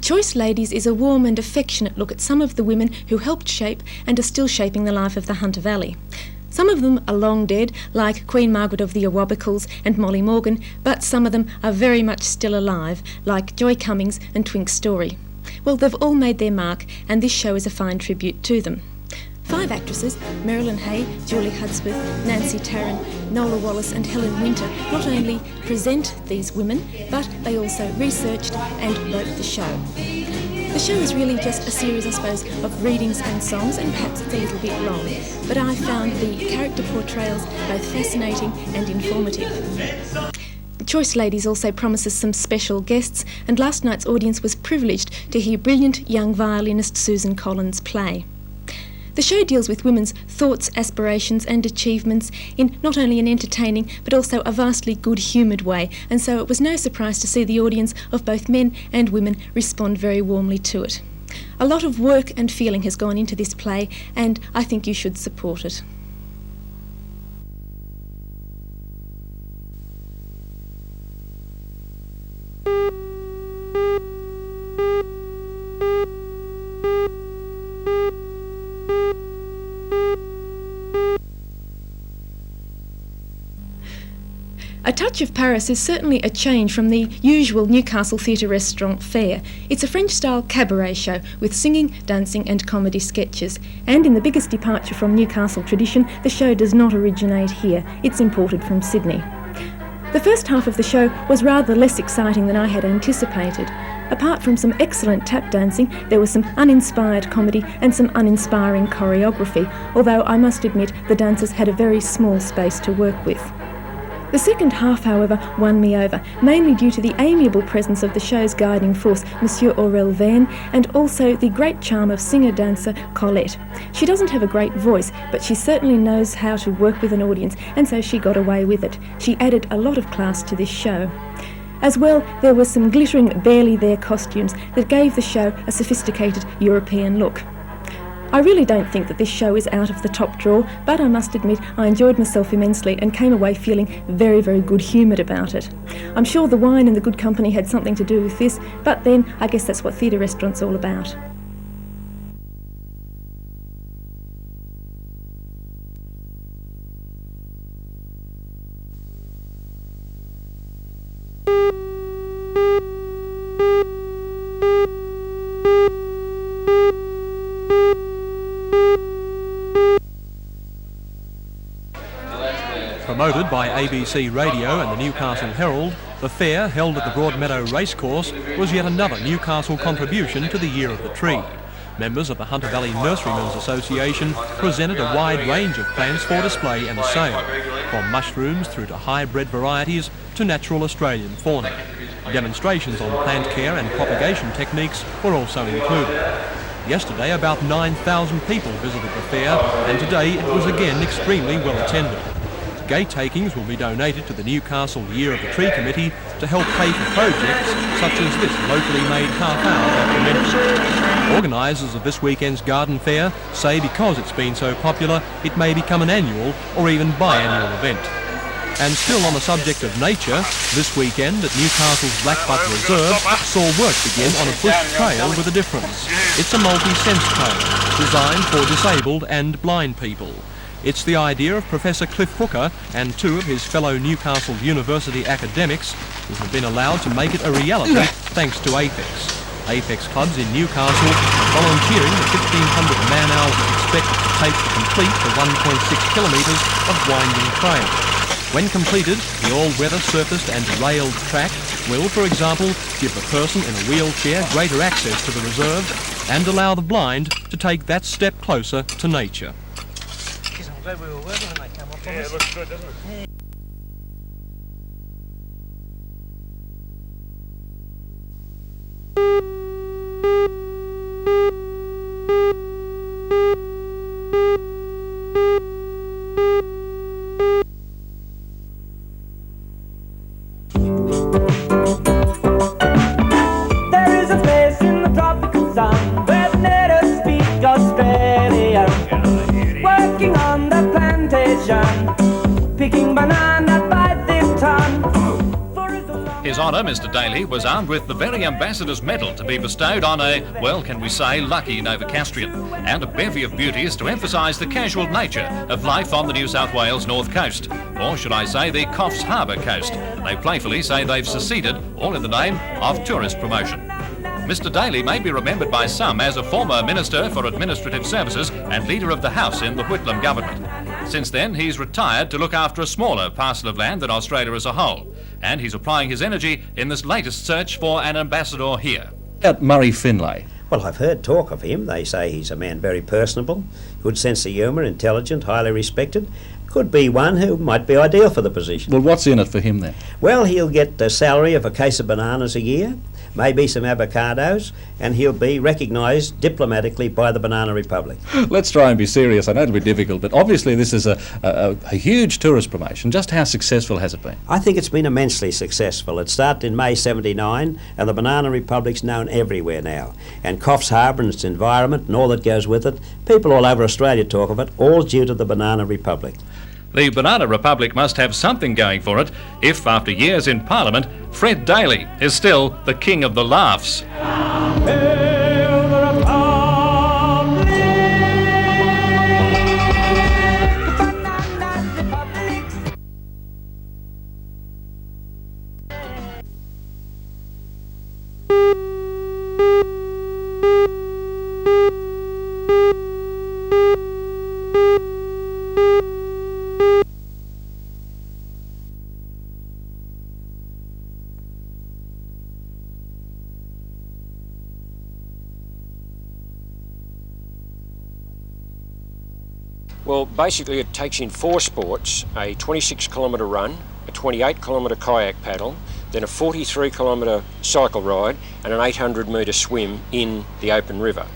Choice Ladies is a warm and affectionate look at some of the women who helped shape and are still shaping the life of the Hunter Valley. Some of them are long dead, like Queen Margaret of the Awabakals and Molly Morgan, but some of them are very much still alive, like Joy Cummings and Twink Story. Well, they've all made their mark, and this show is a fine tribute to them. 5 actresses, Marilyn Hay, Julie Hudspeth, Nancy Tarrant, Nola Wallace and Helen Winter, not only present these women, but they also researched and wrote the show. The show is really just a series, I suppose, of readings and songs, and perhaps it's a little bit long, but I found the character portrayals both fascinating and informative. Choice Ladies also promises some special guests, and last night's audience was privileged to hear brilliant young violinist Susan Collins play. The show deals with women's thoughts, aspirations and achievements in not only an entertaining but also a vastly good-humoured way, and so it was no surprise to see the audience of both men and women respond very warmly to it. A lot of work and feeling has gone into this play, and I think you should support it. A Touch of Paris is certainly a change from the usual Newcastle Theatre Restaurant fare. It's a French-style cabaret show with singing, dancing and comedy sketches. And in the biggest departure from Newcastle tradition, the show does not originate here. It's imported from Sydney. The first half of the show was rather less exciting than I had anticipated. Apart from some excellent tap dancing, there was some uninspired comedy and some uninspiring choreography, although I must admit the dancers had a very small space to work with. The second half, however, won me over, mainly due to the amiable presence of the show's guiding force, Monsieur Aurel Verne, and also the great charm of singer-dancer Colette. She doesn't have a great voice, but she certainly knows how to work with an audience, and so she got away with it. She added a lot of class to this show. As well, there were some glittering, barely there costumes that gave the show a sophisticated European look. I really don't think that this show is out of the top drawer, but I must admit I enjoyed myself immensely and came away feeling very, very good-humoured about it. I'm sure the wine and the good company had something to do with this, but then I guess that's what theatre restaurant's all about. Promoted by ABC Radio and the Newcastle Herald, the fair, held at the Broadmeadow Racecourse, was yet another Newcastle contribution to the Year of the Tree. Members of the Hunter Valley Nurserymen's Association presented a wide range of plants for display and sale, from mushrooms through to hybrid varieties to natural Australian fauna. Demonstrations on plant care and propagation techniques were also included. Yesterday, about 9,000 people visited the fair, and today it was again extremely well attended. Gate takings will be donated to the Newcastle Year of the Tree Committee to help pay for projects such as this locally made half-hour documentary. Organisers of this weekend's garden fair say because it's been so popular, it may become an annual or even biannual event. And still on the subject of nature, this weekend at Newcastle's Blackbutt Reserve saw work begin on a bush trail with a difference. It's a multi-sense trail designed for disabled and blind people. It's the idea of Professor Cliff Hooker and 2 of his fellow Newcastle University academics who have been allowed to make it a reality thanks to APEX. APEX clubs in Newcastle are volunteering the 1,500 man-hours expected to take to complete the 1.6 kilometres of winding trail. When completed, the all-weather surfaced and railed track will, for example, give the person in a wheelchair greater access to the reserve and allow the blind to take that step closer to nature. We were working when they come off. Yeah, it looks good, doesn't it? There is a place in the tropical sun where the natives speak Australian, working on the plantation, his honour, Mr Daly was armed with the very Ambassador's medal to be bestowed on a, well, can we say, lucky Novocastrian, and a bevy of beauties to emphasise the casual nature of life on the New South Wales North Coast, or should I say the Coffs Harbour coast. They playfully say they've seceded, all in the name of tourist promotion. Mr Daly may be remembered by some as a former Minister for Administrative Services and Leader of the House in the Whitlam government. Since then, he's retired to look after a smaller parcel of land than Australia as a whole, and he's applying his energy in this latest search for an ambassador here. About Murray Finlay. Well, I've heard talk of him. They say he's a man very personable, good sense of humour, intelligent, highly respected. Could be one who might be ideal for the position. Well, what's in it for him then? Well, he'll get the salary of a case of bananas a year, maybe some avocados, and he'll be recognised diplomatically by the Banana Republic. Let's try and be serious. I know it'll be difficult, but obviously this is a huge tourist promotion. Just how successful has it been? I think it's been immensely successful. It started in May '79, and the Banana Republic's known everywhere now. And Coffs Harbour and its environment and all that goes with it, people all over Australia talk of it, all due to the Banana Republic. The Banana Republic must have something going for it if, after years in Parliament, Fred Daly is still the king of the laughs. Well, basically it takes in 4 sports: a 26-kilometre run, a 28-kilometre kayak paddle, then a 43-kilometre cycle ride and an 800-metre swim in the open river.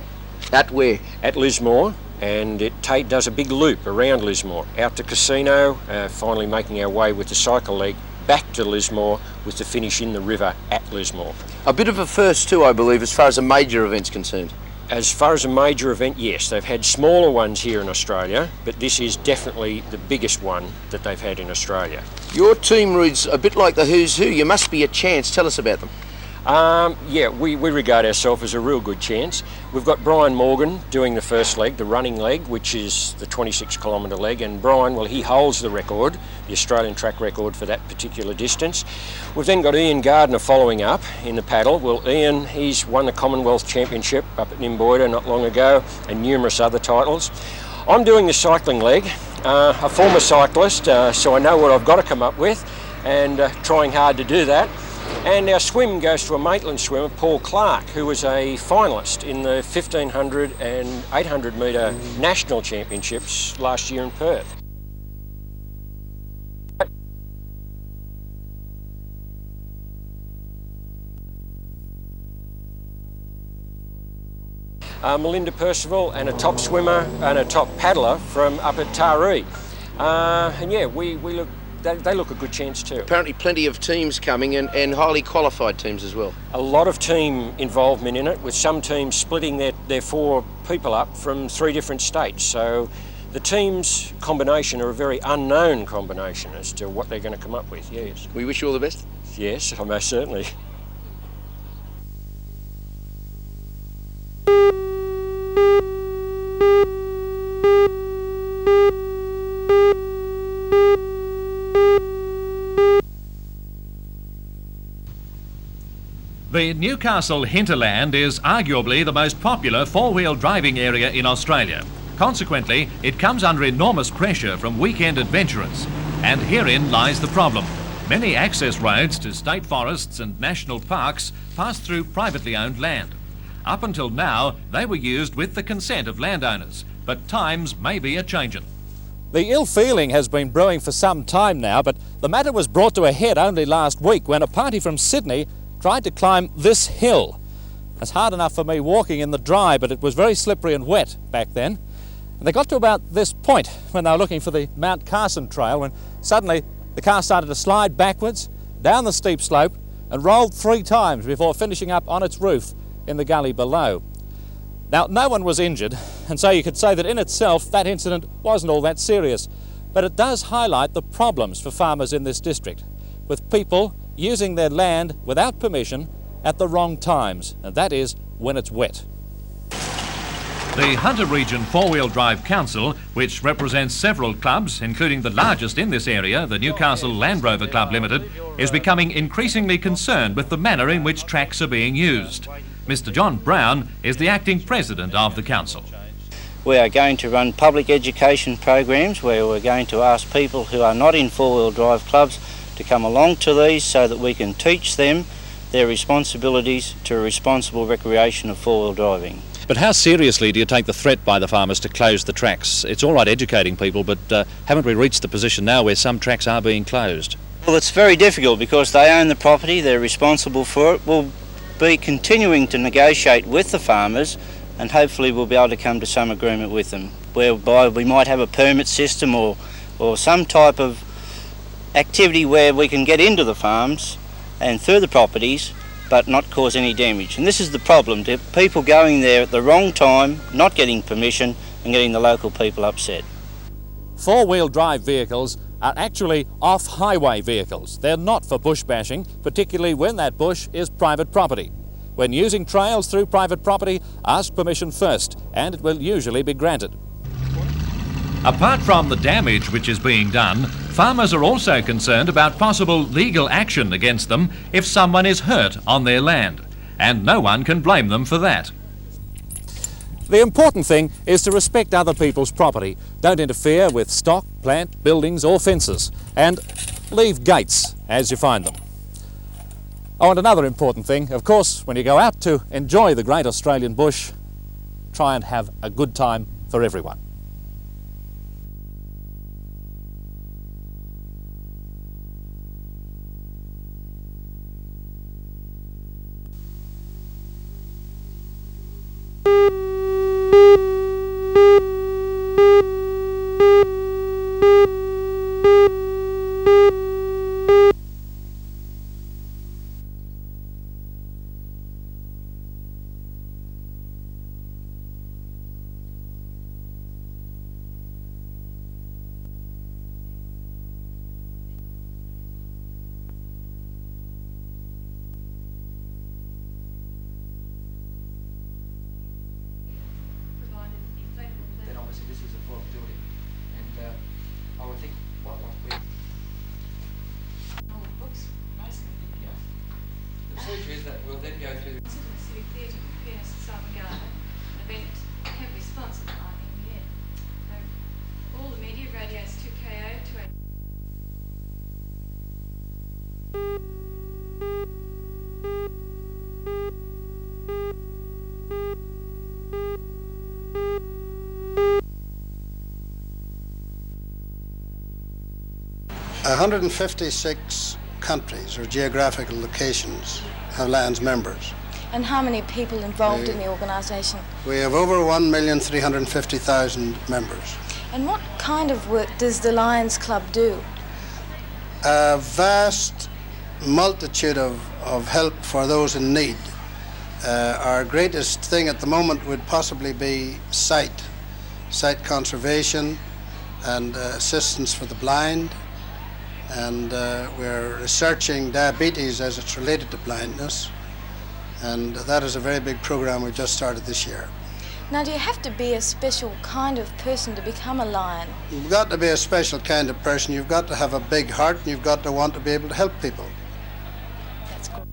At where? At Lismore, and it does a big loop around Lismore, out to Casino, finally making our way with the cycle leg back to Lismore with the finish in the river at Lismore. A bit of a first too, I believe, as far as a major event's concerned. As far as a major event, yes, they've had smaller ones here in Australia, but this is definitely the biggest one that they've had in Australia. Your team reads a bit like the who's who. You must be a chance. Tell us about them. Yeah, we regard ourselves as a real good chance. We've got Brian Morgan doing the first leg, the running leg, which is the 26-kilometre leg, and Brian, well, he holds the record, the Australian track record for that particular distance. We've then got Ian Gardner following up in the paddle. Well, Ian, he's won the Commonwealth Championship up at Nimboida not long ago, and numerous other titles. I'm doing the cycling leg, a former cyclist, so I know what I've got to come up with, and trying hard to do that. And our swim goes to a Maitland swimmer, Paul Clark, who was a finalist in the 1500 and 800 metre national championships last year in Perth. Melinda Percival, and a top swimmer and a top paddler from up at Taree. And yeah, they look a good chance too. Apparently plenty of teams coming and highly qualified teams as well. A lot of team involvement in it, with some teams splitting their 4 people up from 3 different states. So the teams combination are a very unknown combination as to what they're going to come up with, yes. We wish you all the best. Yes, most certainly. The Newcastle hinterland is arguably the most popular 4-wheel driving area in Australia. Consequently, it comes under enormous pressure from weekend adventurers. And herein lies the problem. Many access roads to state forests and national parks pass through privately owned land. Up until now, they were used with the consent of landowners, but times may be a-changin'. The ill feeling has been brewing for some time now, but the matter was brought to a head only last week when a party from Sydney tried to climb this hill. It's hard enough for me walking in the dry, but it was very slippery and wet back then. And they got to about this point when they were looking for the Mount Carson trail, when suddenly the car started to slide backwards down the steep slope and rolled 3 times before finishing up on its roof in the gully below. Now, no one was injured, and so you could say that in itself that incident wasn't all that serious, but it does highlight the problems for farmers in this district, with people using their land without permission at the wrong times, and that is when it's wet. The Hunter Region Four-Wheel Drive Council, which represents several clubs, including the largest in this area, the Newcastle Land Rover Club Limited, is becoming increasingly concerned with the manner in which tracks are being used. Mr. John Brown is the acting president of the council. We are going to run public education programs where we're going to ask people who are not in four-wheel drive clubs to come along to these so that we can teach them their responsibilities to a responsible recreation of four-wheel driving. But how seriously do you take the threat by the farmers to close the tracks? It's all right educating people, but haven't we reached the position now where some tracks are being closed? Well, it's very difficult because they own the property, they're responsible for it. We'll be continuing to negotiate with the farmers and hopefully we'll be able to come to some agreement with them, whereby we might have a permit system or some type of activity where we can get into the farms and through the properties but not cause any damage. And this is the problem, people going there at the wrong time, not getting permission and getting the local people upset. Four-wheel drive vehicles are actually off-highway vehicles. They're not for bush bashing, particularly when that bush is private property. When using trails through private property, ask permission first, and it will usually be granted. Apart from the damage which is being done, farmers are also concerned about possible legal action against them if someone is hurt on their land, and no one can blame them for that. The important thing is to respect other people's property. Don't interfere with stock, plant, buildings or fences, and leave gates as you find them. Oh, and another important thing, of course, when you go out to enjoy the great Australian bush, try and have a good time for everyone. Is that we'll then go through the Civic Theatre Pierce Southern Garden event heavily sponsored by NBN. All the media radios 2KO to 156 countries or geographical locations have Lions members. And how many people involved in the organisation? We have over 1,350,000 members. And what kind of work does the Lions Club do? A vast multitude of help for those in need. Our greatest thing at the moment would possibly be site conservation and assistance for the blind. And we're researching diabetes as it's related to blindness, and that is a very big program we've just started this year. Now, do you have to be a special kind of person to become a lion? You've got to be a special kind of person. You've got to have a big heart, and you've got to want to be able to help people. That's good.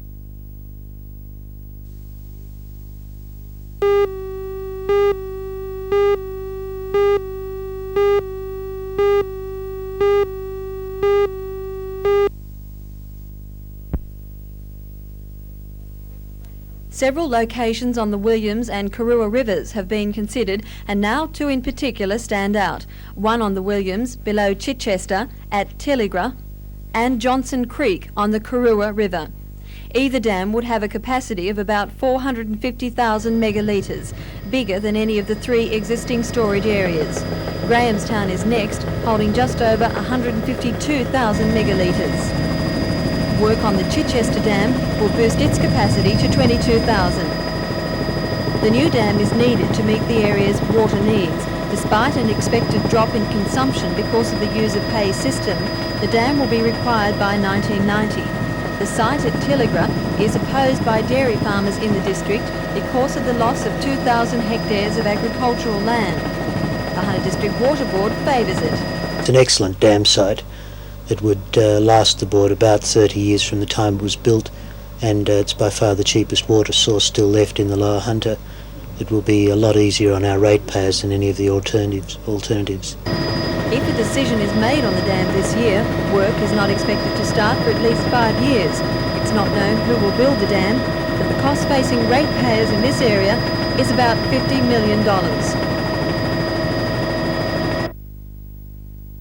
Several locations on the Williams and Karua rivers have been considered, and now two in particular stand out. One on the Williams below Chichester at Telegra, and Johnson Creek on the Karua River. Either dam would have a capacity of about 450,000 megalitres, bigger than any of the three existing storage areas. Grahamstown is next, holding just over 152,000 megalitres. Work on the Chichester Dam will boost its capacity to 22,000. The new dam is needed to meet the area's water needs. Despite an expected drop in consumption because of the user pay system, the dam will be required by 1990. The site at Telegra is opposed by dairy farmers in the district because of the loss of 2,000 hectares of agricultural land. The Hunter District Water Board favours it. It's an excellent dam site. It would last the board about 30 years from the time it was built, and it's by far the cheapest water source still left in the Lower Hunter. It will be a lot easier on our ratepayers than any of the alternatives. If a decision is made on the dam this year, work is not expected to start for at least 5 years. It's not known who will build the dam, but the cost facing ratepayers in this area is about $50 million.